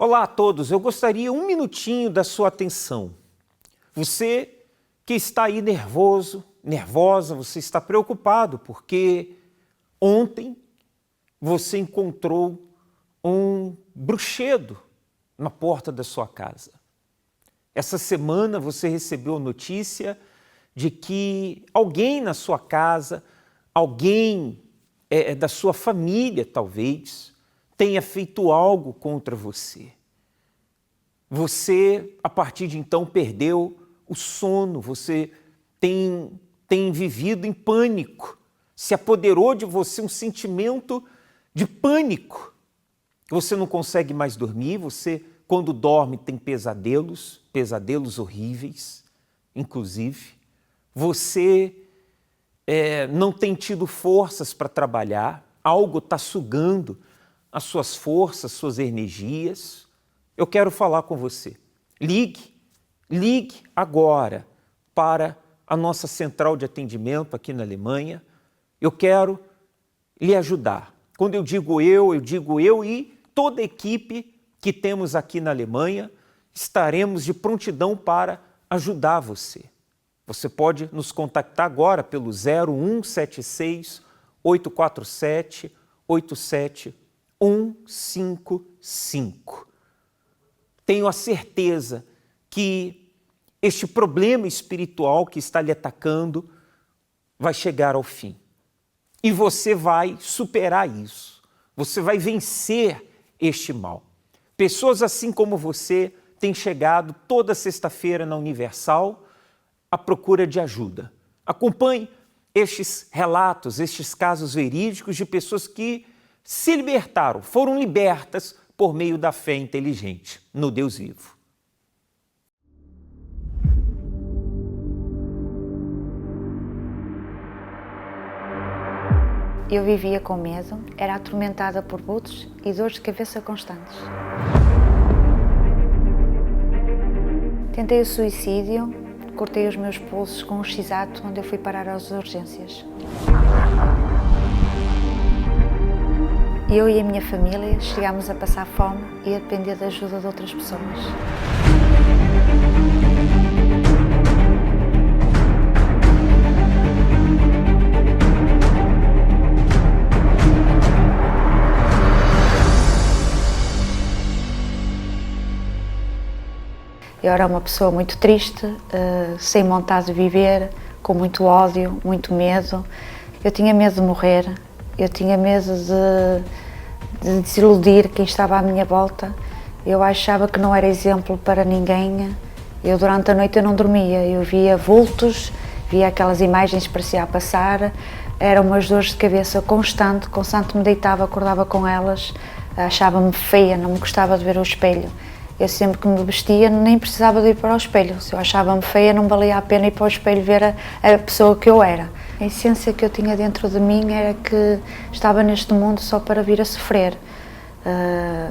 Olá a todos, eu gostaria um minutinho da sua atenção. Você que está aí nervoso, nervosa, você está preocupado porque ontem você encontrou um bruxedo na porta da sua casa. Essa semana você recebeu notícia de que alguém na sua casa, alguém da sua família talvez, tenha feito algo contra você. Você, a partir de então, perdeu o sono, você tem vivido em pânico, se apoderou de você um sentimento de pânico. Você não consegue mais dormir, você, quando dorme, tem pesadelos, pesadelos horríveis, inclusive. Você não tem tido forças para trabalhar, algo está sugando as suas forças, suas energias. Eu quero falar com você. Ligue agora para a nossa central de atendimento aqui na Alemanha. Eu quero lhe ajudar. Quando eu digo eu e toda a equipe que temos aqui na Alemanha, estaremos de prontidão para ajudar você. Você pode nos contactar agora pelo 0176 847 87155. Tenho a certeza que este problema espiritual que está lhe atacando vai chegar ao fim. E você vai superar isso. Você vai vencer este mal. Pessoas assim como você têm chegado toda sexta-feira na Universal à procura de ajuda. Acompanhe estes relatos, estes casos verídicos de pessoas que se libertaram, foram libertas por meio da fé inteligente no Deus vivo. Eu vivia com medo, era atormentada por vultos e dores de cabeça constantes. Tentei o suicídio, cortei os meus pulsos com um X-ato onde eu fui parar às urgências. Eu e a minha família chegámos a passar fome e a depender da ajuda de outras pessoas. Eu era uma pessoa muito triste, sem vontade de viver, com muito ódio, muito medo. Eu tinha medo de morrer, eu tinha medo de desiludir quem estava à minha volta. Eu achava que não era exemplo para ninguém. Durante a noite eu não dormia, eu via vultos, via aquelas imagens que parecia a passar. Eram umas dores de cabeça constante me deitava, acordava com elas. Achava-me feia, não me gostava de ver o espelho. Eu sempre que me vestia nem precisava de ir para o espelho. Se eu achava-me feia, não valia a pena ir para o espelho ver a pessoa que eu era. A essência que eu tinha dentro de mim era que estava neste mundo só para vir a sofrer.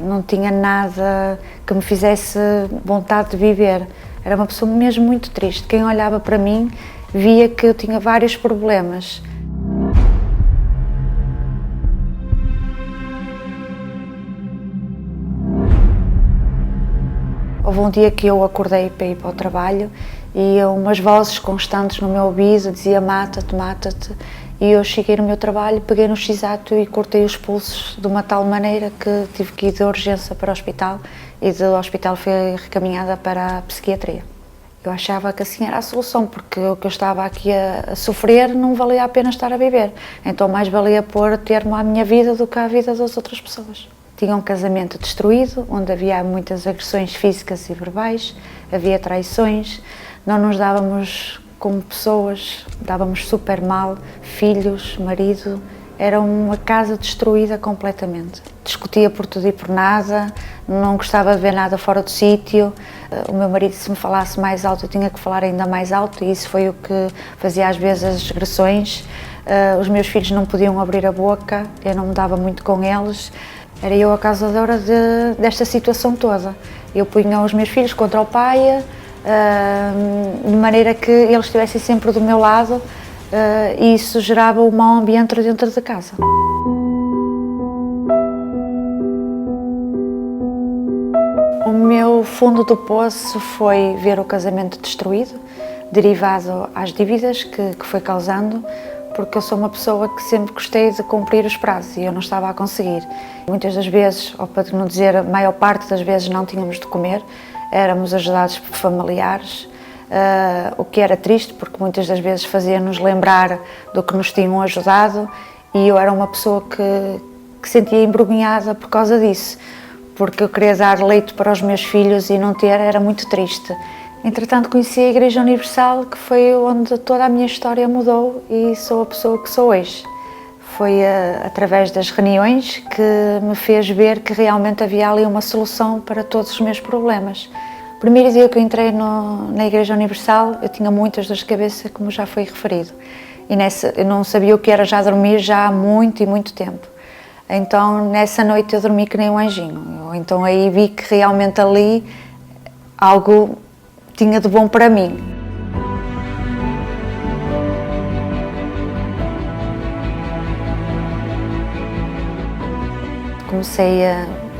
Não tinha nada que me fizesse vontade de viver. Era uma pessoa mesmo muito triste. Quem olhava para mim via que eu tinha vários problemas. Houve um dia que eu acordei para ir para o trabalho e umas vozes constantes no meu ouvido diziam mata-te, mata-te. E eu cheguei no meu trabalho, peguei no X-ato e cortei os pulsos de uma tal maneira que tive que ir de urgência para o hospital e do hospital fui recaminhada para a psiquiatria. Eu achava que assim era a solução, porque o que eu estava aqui a sofrer não valia a pena estar a viver. Então mais valia pôr termo à minha vida do que à vida das outras pessoas. Tinha um casamento destruído, onde havia muitas agressões físicas e verbais, havia traições, não nos dávamos como pessoas, dávamos super mal, filhos, marido, era uma casa destruída completamente. Discutia por tudo e por nada, não gostava de ver nada fora do sítio. O meu marido, se me falasse mais alto, eu tinha que falar ainda mais alto e isso foi o que fazia às vezes as agressões. Os meus filhos não podiam abrir a boca, eu não me dava muito com eles. Era eu a causadora desta situação toda. Eu punha os meus filhos contra o pai, de maneira que eles estivessem sempre do meu lado e isso gerava um mau ambiente dentro de casa. fundo do poço foi ver o casamento destruído, derivado às dívidas que foi causando, porque eu sou uma pessoa que sempre gostei de cumprir os prazos e eu não estava a conseguir. Muitas das vezes, ou para não dizer a maior parte das vezes, não tínhamos de comer, éramos ajudados por familiares, o que era triste, porque muitas das vezes fazia-nos lembrar do que nos tinham ajudado, e eu era uma pessoa que sentia envergonhada por causa disso, porque eu queria dar leite para os meus filhos e não ter era muito triste. Entretanto, conheci a Igreja Universal, que foi onde toda a minha história mudou e sou a pessoa que sou hoje. Foi através das reuniões que me fez ver que realmente havia ali uma solução para todos os meus problemas. O primeiro dia que eu entrei na Igreja Universal, eu tinha muitas dores de cabeça, como já foi referido. E eu não sabia o que era já dormir já há muito e muito tempo. Então, nessa noite eu dormi que nem um anjinho. Então aí vi que realmente ali algo tinha de bom para mim. Comecei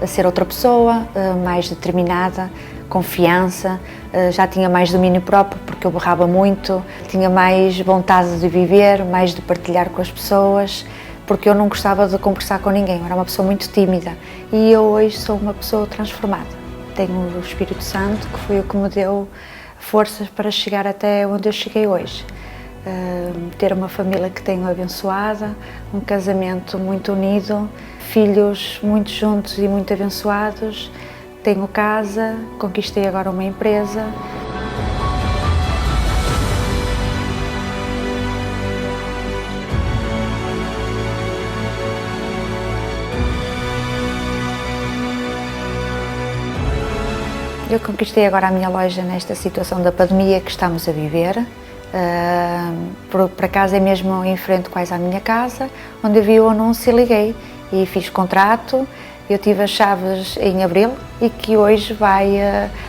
a ser outra pessoa, mais determinada, confiança, já tinha mais domínio próprio porque eu berrava muito, tinha mais vontade de viver, mais de partilhar com as pessoas, porque eu não gostava de conversar com ninguém, eu era uma pessoa muito tímida e eu hoje sou uma pessoa transformada. Tenho o Espírito Santo, que foi o que me deu forças para chegar até onde eu cheguei hoje. Ter uma família que tenho abençoada, um casamento muito unido, filhos muito juntos e muito abençoados, tenho casa, conquistei agora uma empresa. Eu conquistei agora a minha loja nesta situação da pandemia que estamos a viver. Por acaso é mesmo em frente quase à minha casa, onde eu vi o anúncio e liguei e fiz contrato. Eu tive as chaves em abril e que hoje vai,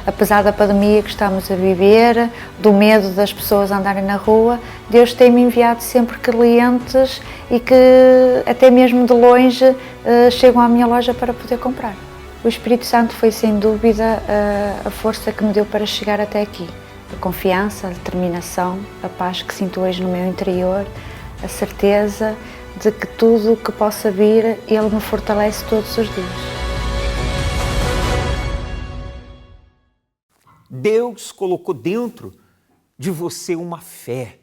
apesar da pandemia que estamos a viver, do medo das pessoas andarem na rua, Deus tem-me enviado sempre clientes e que até mesmo de longe chegam à minha loja para poder comprar. O Espírito Santo foi sem dúvida a força que me deu para chegar até aqui. A confiança, a determinação, a paz que sinto hoje no meu interior, a certeza de que tudo o que possa vir, Ele me fortalece todos os dias. Deus colocou dentro de você uma fé.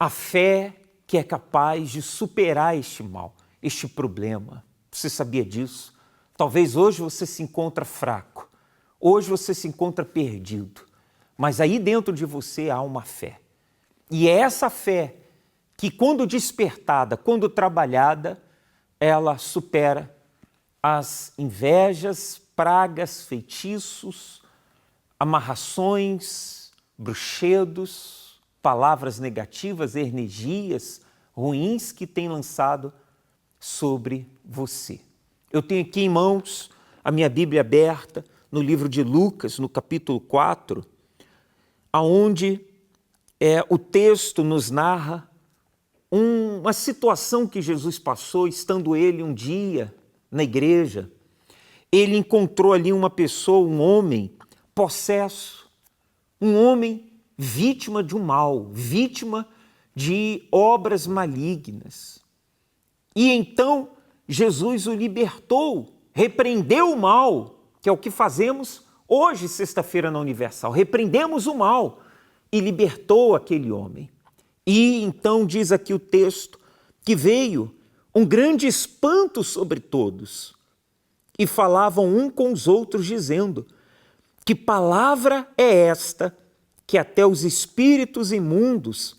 A fé que é capaz de superar este mal, este problema. Você sabia disso? Talvez hoje você se encontra fraco, hoje você se encontra perdido, mas aí dentro de você há uma fé. E é essa fé que, quando despertada, quando trabalhada, ela supera as invejas, pragas, feitiços, amarrações, bruxedos, palavras negativas, energias ruins que tem lançado sobre você. Eu tenho aqui em mãos a minha Bíblia aberta no livro de Lucas, no capítulo 4, onde o texto nos narra uma situação que Jesus passou, estando ele um dia na igreja. Ele encontrou ali uma pessoa, um homem possesso, um homem vítima de um mal, vítima de obras malignas. E então Jesus o libertou, repreendeu o mal, que é o que fazemos hoje, sexta-feira na Universal. Repreendemos o mal e libertou aquele homem. E então diz aqui o texto que veio um grande espanto sobre todos e falavam um com os outros dizendo: que palavra é esta que até os espíritos imundos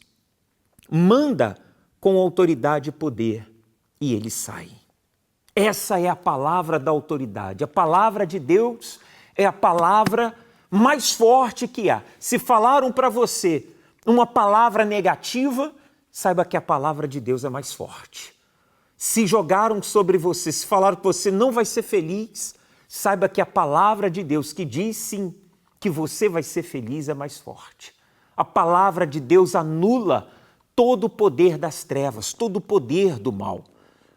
manda com autoridade e poder e eles saem. Essa é a palavra da autoridade. A palavra de Deus é a palavra mais forte que há. Se falaram para você uma palavra negativa, saiba que a palavra de Deus é mais forte. Se jogaram sobre você, se falaram que você não vai ser feliz, saiba que a palavra de Deus que diz sim que você vai ser feliz é mais forte. A palavra de Deus anula todo o poder das trevas, todo o poder do mal.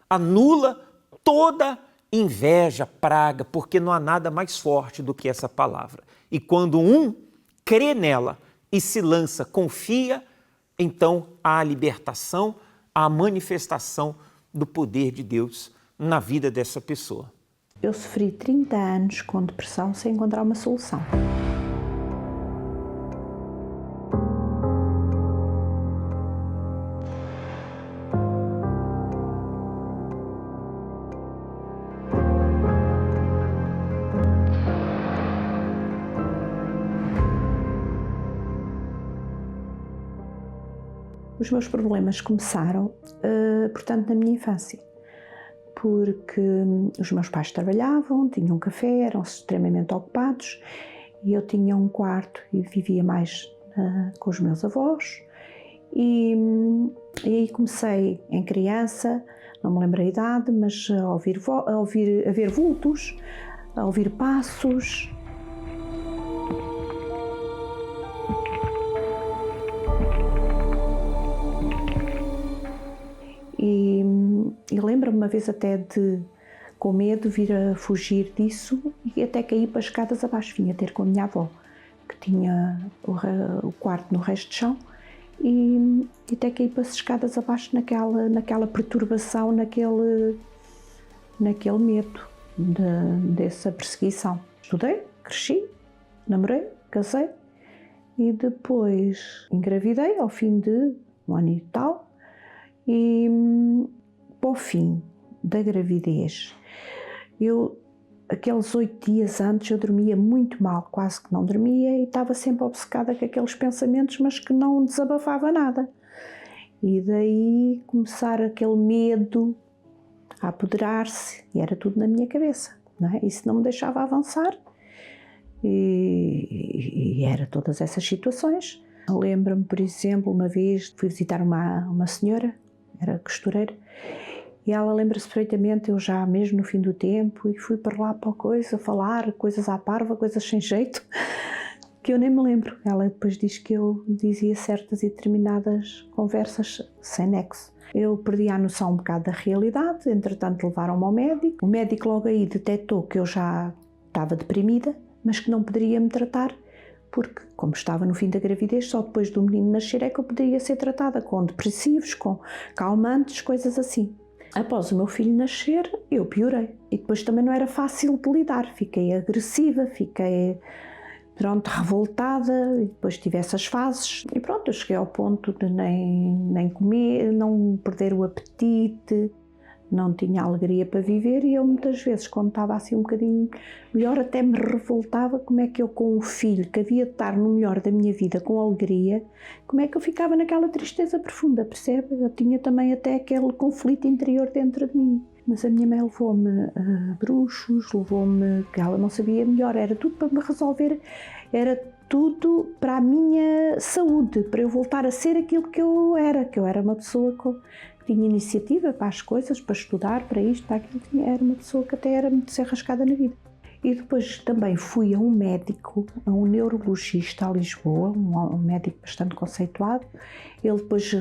Anula toda inveja, praga, porque não há nada mais forte do que essa palavra. E quando um crê nela e se lança, confia, então há a libertação, há a manifestação do poder de Deus na vida dessa pessoa. Eu sofri 30 anos com depressão sem encontrar uma solução. Os meus problemas começaram, portanto, na minha infância, porque os meus pais trabalhavam, tinham um café, eram extremamente ocupados e eu tinha um quarto e vivia mais com os meus avós e aí comecei em criança, não me lembro a idade, mas a ver vultos, a ouvir passos. E lembro-me uma vez até de, com medo, vir a fugir disso e até cair para as escadas abaixo. Vinha ter com a minha avó, que tinha o quarto no resto de chão, e até cair para as escadas abaixo naquela perturbação, naquele medo dessa perseguição. Estudei, cresci, namorei, casei e depois engravidei ao fim de um ano e tal. E para o fim da gravidez, aqueles 8 dias antes eu dormia muito mal, quase que não dormia e estava sempre obcecada com aqueles pensamentos, mas que não desabafava nada. E daí começar aquele medo a apoderar-se e era tudo na minha cabeça, não é? Isso não me deixava avançar e era todas essas situações. Lembro-me, por exemplo, uma vez fui visitar uma senhora, era costureira, e ela lembra-se perfeitamente, eu já mesmo no fim do tempo, e fui para lá para a coisa, falar coisas à parva, coisas sem jeito, que eu nem me lembro. Ela depois diz que eu dizia certas e determinadas conversas sem nexo. Eu perdi a noção um bocado da realidade, entretanto levaram-me ao médico. O médico logo aí detectou que eu já estava deprimida, mas que não poderia me tratar, porque, como estava no fim da gravidez, só depois do menino nascer é que eu poderia ser tratada com depressivos, com calmantes, coisas assim. Após o meu filho nascer, eu piorei. E depois também não era fácil de lidar. Fiquei agressiva, fiquei, revoltada, e depois tive essas fases. E pronto, eu cheguei ao ponto de nem comer, não perder o apetite, não tinha alegria para viver e eu muitas vezes, quando estava assim um bocadinho melhor, até me revoltava como é que eu com um filho que havia de estar no melhor da minha vida, com alegria, como é que eu ficava naquela tristeza profunda, percebe? Eu tinha também até aquele conflito interior dentro de mim. Mas a minha mãe levou-me a bruxos, levou-me, que ela não sabia melhor, era tudo para me resolver, era tudo para a minha saúde, para eu voltar a ser aquilo que eu era uma pessoa que tinha iniciativa para as coisas, para estudar, para isto, para aquilo, era uma pessoa que até era muito arrascada na vida. E depois também fui a um médico, a um neurologista a Lisboa, um médico bastante conceituado. Ele depois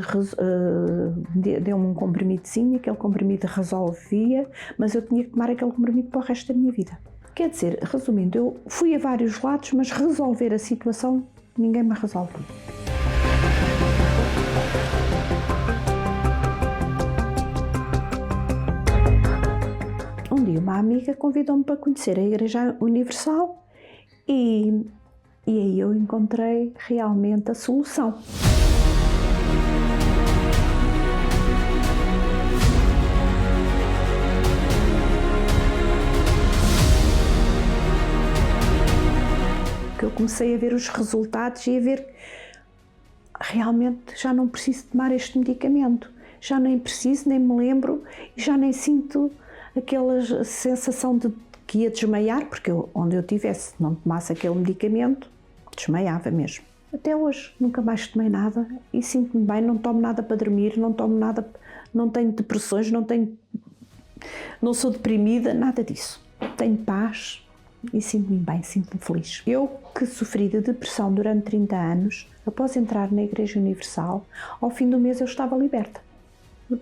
deu-me um comprimidozinho, aquele comprimido resolvia, mas eu tinha que tomar aquele comprimido para o resto da minha vida. Quer dizer, resumindo, eu fui a vários lados, mas resolver a situação, ninguém me resolveu. Um dia uma amiga convidou-me para conhecer a Igreja Universal e aí eu encontrei realmente a solução. Que eu comecei a ver os resultados e a ver realmente já não preciso tomar este medicamento, já nem preciso, nem me lembro e já nem sinto aquela sensação de que ia desmaiar, porque onde eu tivesse, não tomasse aquele medicamento, desmaiava mesmo. Até hoje nunca mais tomei nada e sinto-me bem, não tomo nada para dormir, não tomo nada, não tenho depressões, não sou deprimida, nada disso. Tenho paz e sinto-me bem, sinto-me feliz. Eu que sofri de depressão durante 30 anos, após entrar na Igreja Universal, ao fim do mês eu estava liberta.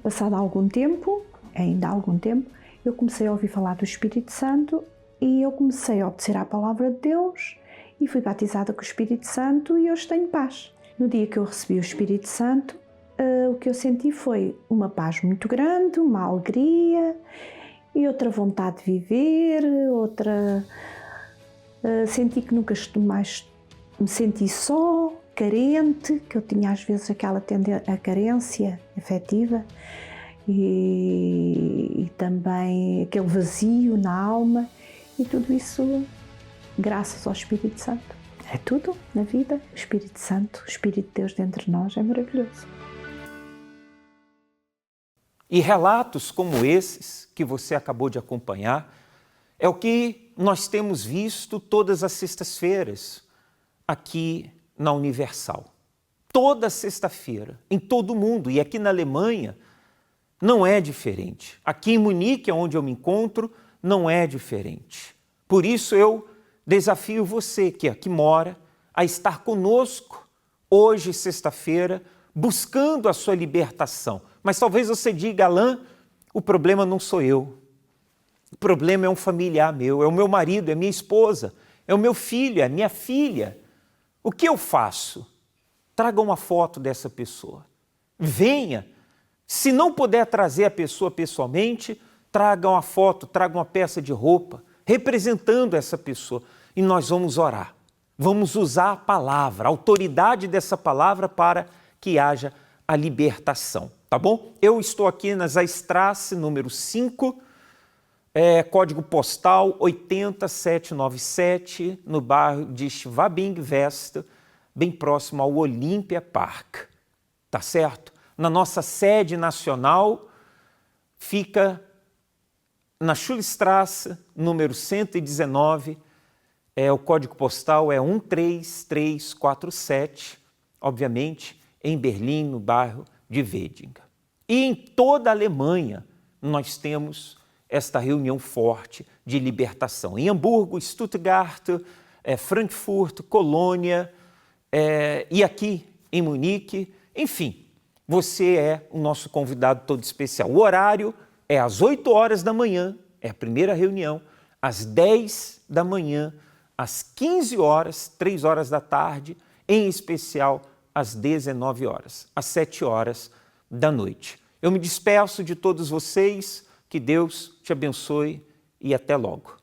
Passado algum tempo, ainda há algum tempo, eu comecei a ouvir falar do Espírito Santo e eu comecei a obedecer à palavra de Deus e fui batizada com o Espírito Santo e hoje tenho paz. No dia que eu recebi o Espírito Santo, o que eu senti foi uma paz muito grande, uma alegria e outra vontade de viver, senti que nunca mais me senti só, carente, que eu tinha às vezes aquela a carência afetiva e também aquele vazio na alma, e tudo isso graças ao Espírito Santo. É tudo na vida. O Espírito Santo, o Espírito de Deus dentro de nós é maravilhoso. E relatos como esses que você acabou de acompanhar é o que nós temos visto todas as sextas-feiras aqui na Universal. Toda sexta-feira, em todo o mundo, e aqui na Alemanha não é diferente. Aqui em Munique, onde eu me encontro, não é diferente. Por isso eu desafio você que aqui mora a estar conosco hoje, sexta-feira, buscando a sua libertação. Mas talvez você diga, Alain, o problema não sou eu. O problema é um familiar meu, é o meu marido, é minha esposa, é o meu filho, é minha filha. O que eu faço? Traga uma foto dessa pessoa. Venha. Se não puder trazer a pessoa pessoalmente, traga uma foto, traga uma peça de roupa, representando essa pessoa. E nós vamos orar. Vamos usar a palavra, a autoridade dessa palavra para que haja a libertação. Tá bom? Eu estou aqui na Zaistrasse, número 5, código postal 80797, no bairro de Schwabing West, bem próximo ao Olympia Park. Tá certo? Na nossa sede nacional fica na Schulstrasse, número 119, o código postal é 13347, obviamente, em Berlim, no bairro de Wedding. E em toda a Alemanha nós temos esta reunião forte de libertação. Em Hamburgo, Stuttgart, Frankfurt, Colônia e aqui em Munique, enfim, você é o nosso convidado todo especial. O horário é às 8 horas da manhã, é a primeira reunião, às 10 da manhã, às 15 horas, 3 horas da tarde, em especial às 19 horas, às 7 horas da noite. Eu me despeço de todos vocês, que Deus te abençoe e até logo.